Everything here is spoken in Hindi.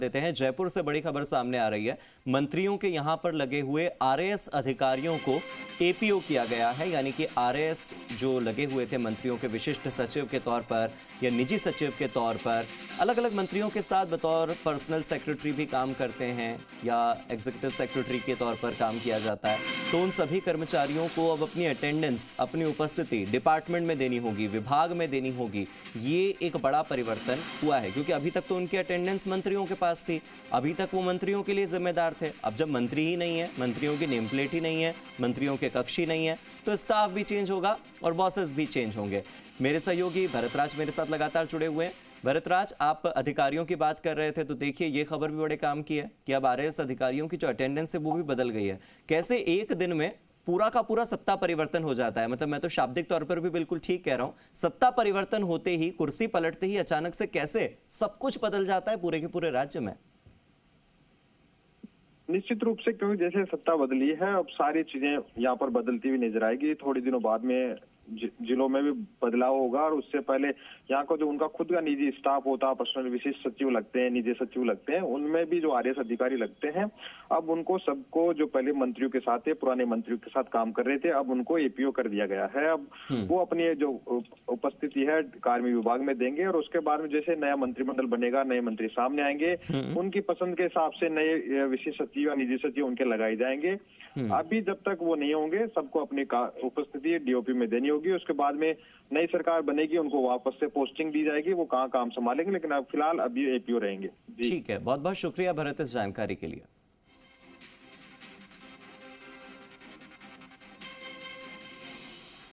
देते हैं। जयपुर से बड़ी खबर सामने आ रही है। मंत्रियों के यहां पर लगे हुए आरएएस अधिकारियों को एपीओ किया गया है, यानी कि आरएएस जो लगे हुए थे मंत्रियों के विशिष्ट सचिव के तौर पर या निजी सचिव के तौर पर, अलग अलग मंत्रियों के साथ बतौर पर्सनल सेक्रेटरी भी काम करते हैं या एग्जीक्यूटिव सेक्रेटरी के तौर पर काम किया जाता है। तो उन सभी कर्मचारियों को अब अपनी अटेंडेंस, अपनी उपस्थिति डिपार्टमेंट में देनी होगी, विभाग में देनी होगी। ये एक बड़ा परिवर्तन हुआ है, क्योंकि अभी तक तो उनकी अटेंडेंस मंत्रियों के पास थी, अभी तक वो मंत्रियों के लिए जिम्मेदार थे। अब जब मंत्री ही नहीं है, मंत्रियों की नेम प्लेट ही नहीं है, मंत्रियों के कक्ष ही नहीं है, तो स्टाफ भी चेंज होगा और बॉसेस भी चेंज होंगे। मेरे सहयोगी भरतराज मेरे साथ लगातार जुड़े हुए हैं। भरतराज, आप अधिकारियों की बात कर रहे थे, तो देखिए ये खबर भी बड़े काम की है कि अब आरएएस अधिकारियों की जो अटेंडेंस है वो भी बदल गई है। कैसे एक दिन में पूरा का पूरा सत्ता परिवर्तन हो जाता है? मतलब मैं तो शाब्दिक तौर पर भी बिल्कुल ठीक कह रहा हूं, सत्ता परिवर्तन होते ही, कुर्सी पलटते ही अचानक से कैसे सब कुछ बदल जाता है पूरे के पूरे राज्य में? निश्चित रूप से, क्योंकि जैसे सत्ता बदली है, अब सारी चीजें यहाँ पर बदलती हुई नजर आएगी। थोड़ी दिनों बाद में जिलों में भी बदलाव होगा, और उससे पहले यहाँ का जो उनका खुद का निजी स्टाफ होता है, पर्सनल विशिष्ट सचिव लगते हैं, निजी सचिव लगते हैं, उनमें भी जो आरएएस अधिकारी लगते हैं, अब उनको सबको, जो पहले मंत्रियों के साथ थे, पुराने मंत्रियों के साथ काम कर रहे थे, अब उनको एपीओ कर दिया गया है। अब वो अपनी जो उपस्थिति है कार्मिक विभाग में देंगे, और उसके बाद में जैसे नया मंत्रिमंडल बनेगा, नए मंत्री सामने आएंगे, उनकी पसंद के हिसाब से नए विशेष सचिव या निजी सचिव उनके लगाए जाएंगे। अभी जब तक वो नहीं होंगे, सबको अपनी उपस्थिति डीओपी में देनी होगी। उसके बाद में नई सरकार बनेगी, उनको वापस से पोस्टिंग दी जाएगी, वो कहाँ काम संभालेंगे, लेकिन अब फिलहाल अभी एपीओ रहेंगे। ठीक है, बहुत बहुत शुक्रिया भरत इस जानकारी के लिए।